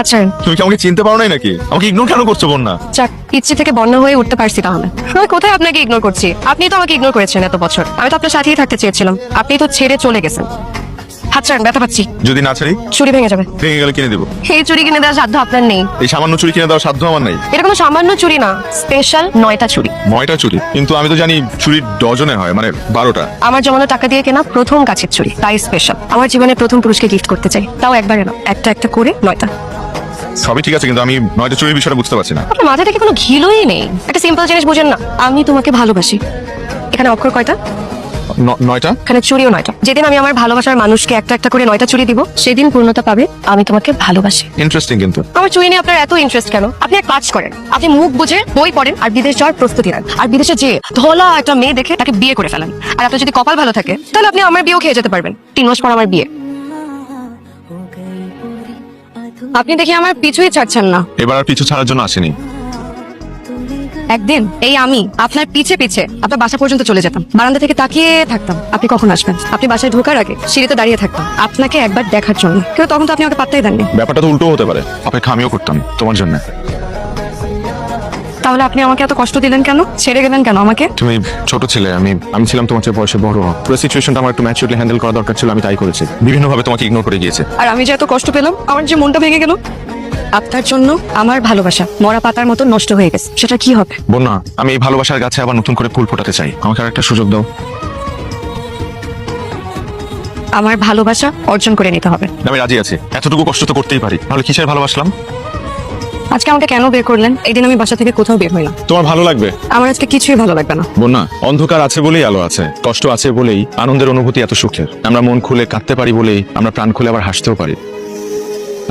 আচ্ছা তুমি কি আমাকে চিনতে পারো নাই নাকি? আমাকে ইগনোর কেন করছো বন্যা? যাক, ইচ্ছে থেকে বন্যা হয়ে উঠতে পারছি তাহলে। আমি কোথায় আপনাকে ইগনোর করছি? আপনি তো আমাকে ইগনোর করেছেন এত বছর। আমি তো আপনার সাথেই থাকতে চেয়েছিলাম, আপনি তো ছেড়ে চলে গেছেন। হাত ছাড়েন, ব্যথা পাচ্ছি। যদি না ছাড়ি চুরি ভেঙে যাবে। ভেঙে গেলে কিনে দেবো। এই চুরি কিনে দেওয়ার সাধ্য আপনার নেই। এই সামান্য চুরি কিনে দেওয়ার সাধ্য আমার নাই। এটা কোনো সামান্য চুরি না, স্পেশাল 9টা চুরি। 9টা চুরি? কিন্তু আমি তো জানি চুরি ডজনে হয়, মানে 12টা। আমার জমানো টাকা দিয়ে কেনা প্রথম কাছের চুরি, তাই স্পেশাল। আমার জীবনের প্রথম পুরুষকে গিফট করতে চাই, তাও একবারে না, একটা একটা করে 9টা। সবই ঠিক আছে, কিন্তু আমি 9টা চুরির বিষয়টা বুঝতে পারছি না। আপনার মাথা থেকে কোনো ঘিলই নেই। একটা সিম্পল জিনিস বুঝেন না, আমি তোমাকে ভালোবাসি। এখানে অক্ষর কয়টা? 9টা? এখানে চুরিও 9টা। যেদিন আমি আমার ভালোবাসার মানুষকে একটা একটা করে 9টা চুরি দিব, সেদিন পূর্ণতা পাবে আমি তোমাকে ভালোবাসি। ইন্টারেস্টিং কিন্তু। আমার চুরি নিয়ে আপনার এত ইন্টারেস্ট কেন? আপনি এক কাজ করেন, আপনি মুখ বুঝে বই পড়েন আর বিদেশ যাওয়ার প্রস্তুতি নেন। আর বিদেশে যেয়ে ধলা একটা মেয়ে দেখে তাকে বিয়ে করে ফেলেন। আর আপনার যদি কপাল ভালো থাকে, তাহলে আপনি আমার বিয়েও খেয়ে যেতে পারবেন। 3 মাস পর আমার বিয়ে। আপনি দেখি আমার পিছুই ছাড়ছেন না। এবার আর পিছু ছাড়ার জন্য আসেনি। একদিন এই আমি আপনার পিছে পিছে আপনার বাসা পর্যন্ত চলে যেতাম, বারান্দা থেকে তাকিয়ে থাকতাম আপনি কখন আসবেন। আপনি বাসায় ঢোকার আগে সিঁড়িতে দাঁড়িয়ে থাকতাম আপনাকে একবার দেখার জন্য, কিন্তু তখন তো আপনি আমাকে পাত্তাই দেননি। ব্যাপারটা তো উল্টো হতে পারে, অপেক্ষা আমিও করতাম তোমার জন্য। তাহলে আপনি আমাকে এত কষ্ট দিলেন কেন? ছেড়ে গেলেন কেন আমাকে? তুমি ছোট ছেলে, আমি ছিলাম তোমার চেয়ে বয়সে বড়। পুরো সিচুয়েশনটা আমার একটু ম্যাচিউরলি হ্যান্ডেল করা দরকার ছিল, আমি তাই করেছি। বিভিন্নভাবে তোমাকে ইগনোর করে গিয়েছে। আর আমি যে এত কষ্ট পেলাম, আমার যে মনটা ভেঙে গেল। আপনার জন্য আমার ভালোবাসা মরা পাতার মতো নষ্ট হয়ে গেছে, সেটা কি হবে? বন্যা, আমি এই ভালোবাসার গাছে আবার নতুন করে ফুল ফোটাতে চাই। আমাকে আর একটা সুযোগ দাও। আমার ভালোবাসা অর্জন করে নিতে হবে। আমি রাজি আছি, এতটুকু কষ্ট তো করতেই পারি, নাহলে কিসের ভালোবাসলাম? আজকে আমাকে কেন বের করলেন? এই দিন আমি বাসা থেকে কোথাও বের হই না। তোমার ভালো লাগবে? আমার আজকে কিছুই ভালো লাগবে না। বন্যা, অন্ধকার আছে বলেই আলো আছে, কষ্ট আছে বলেই আনন্দের অনুভূতি এত সুখের। আমরা মন খুলে কাঁদতে পারি বলেই আমরা প্রাণ খুলে আবার হাসতেও পারি।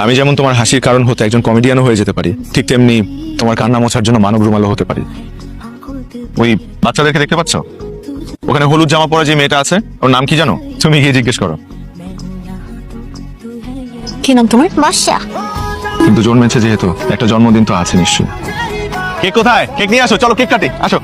আমি যেমন তোমার হাসির কারণ হতে একজন কমেডিয়ানও হয়ে যেতে পারি, ঠিক তেমনি তোমার কান্না মোছার জন্য মানব রুমালও হতে পারি। ওই বাচ্চাদেরকে দেখতে পাচ্ছ? ওখানে হলুদ জামা পরা যে মেয়েটা আছে, ওর নাম কি জানো? তুমি গিয়ে জিজ্ঞেস করো। কি নাম তোমার? বর্ষা। কিন্তু জন্মেছে যেহেতু, একটা জন্মদিন তো আছে নিশ্চয়ই। কেক কোথায়? কেক নিয়ে আসো, চলো কেক কাটি, আসো।